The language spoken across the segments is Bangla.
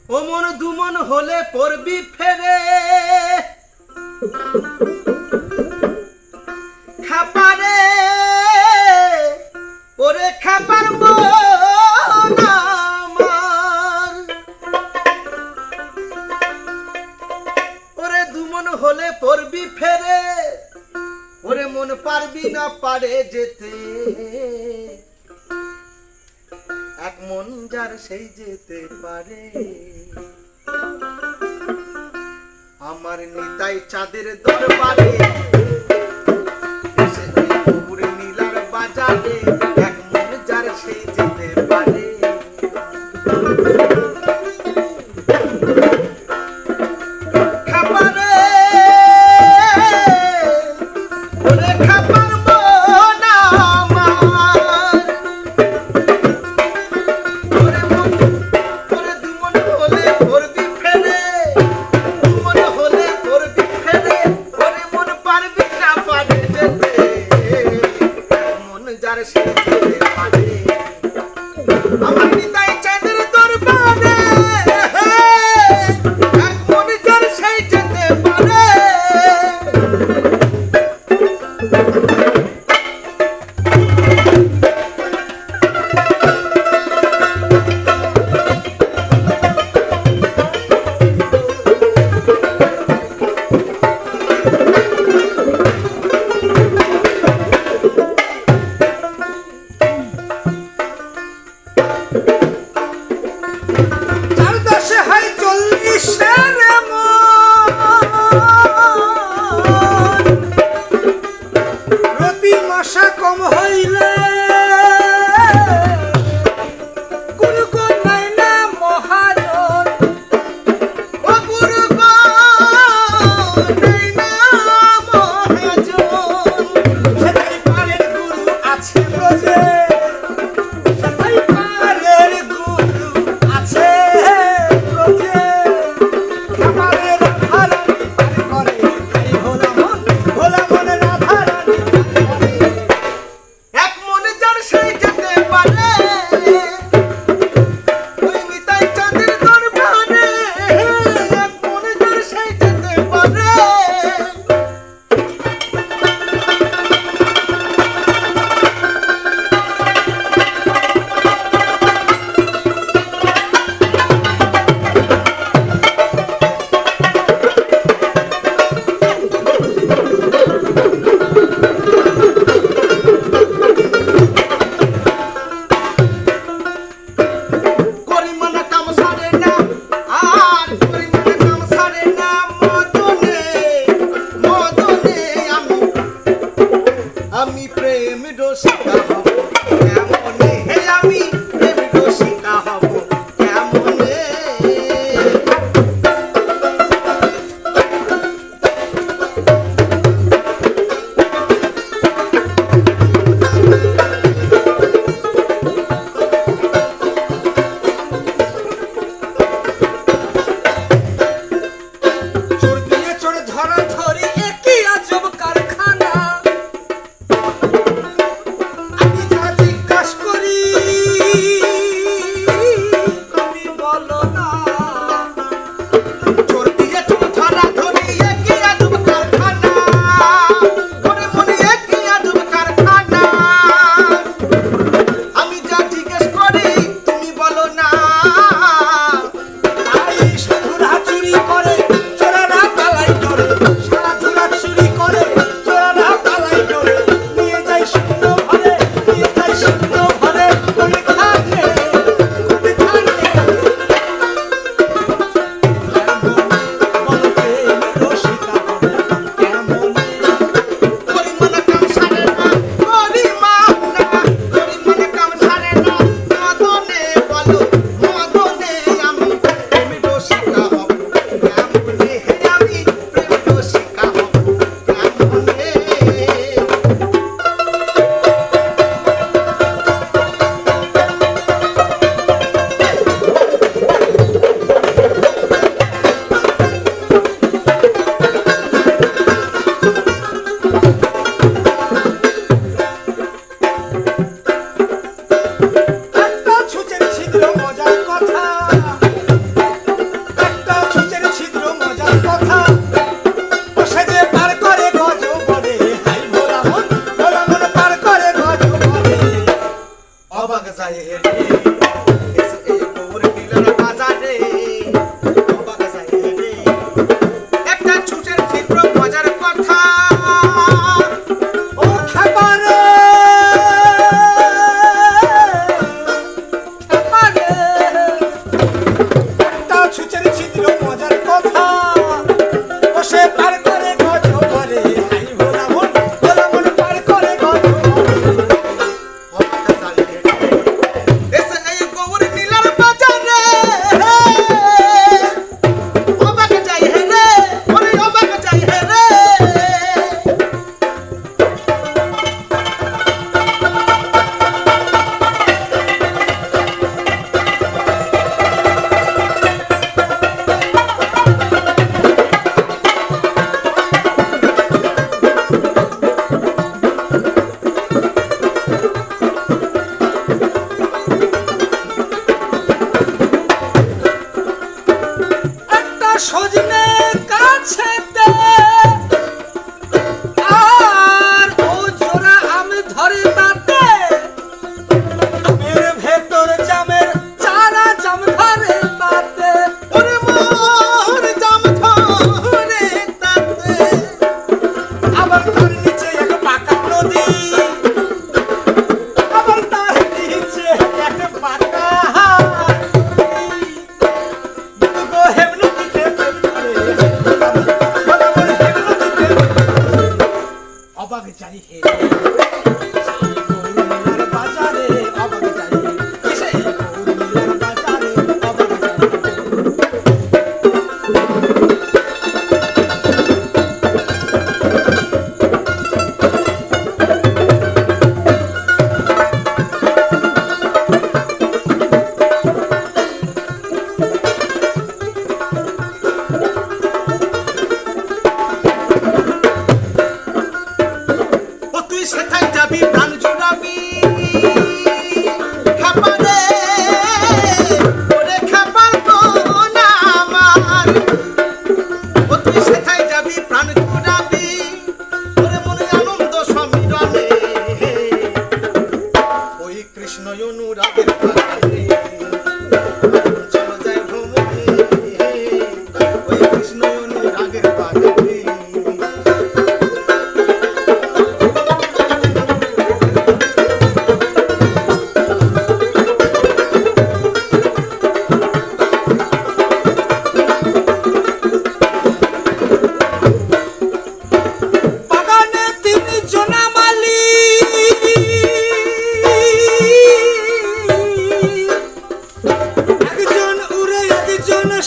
ও মন দুমন হলে পড়বি ফেরে খাপারে ওরে খাপার মন আমার ওরে দুমন হলে পড়বি ফেরে ওরে মন পারবি না পারে যেতে এক মন যার সেই যেতে পারে আমার নিতাই চাঁদের দরবারে এসে পুরে নীলার বাজারে এক মন যার সেই যেতে পারে খাপারে ওরে খাপার মন আমার ওরে মন ওরে দুমন হলে পড়বি ফেরে দুমন হলে পড়বি ফেরে ওরে মন পারবি না পারে যেতে মন যার সে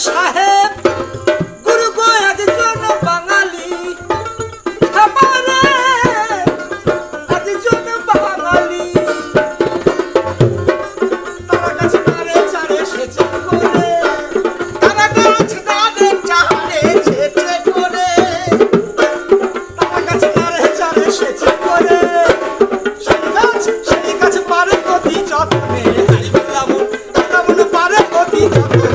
সাহেব গুরু গো একজন বাঙালি আমারে একজন বাঙালি তারা গাছ নারে চারে সেচে করে তারা গাছ নারে চারে সেচে করে তারা গাছ নারে চারে সেচে করে সেই গাছ পারে প্রতি যত্নে হাই বাংলা মন পারে প্রতি যত্নে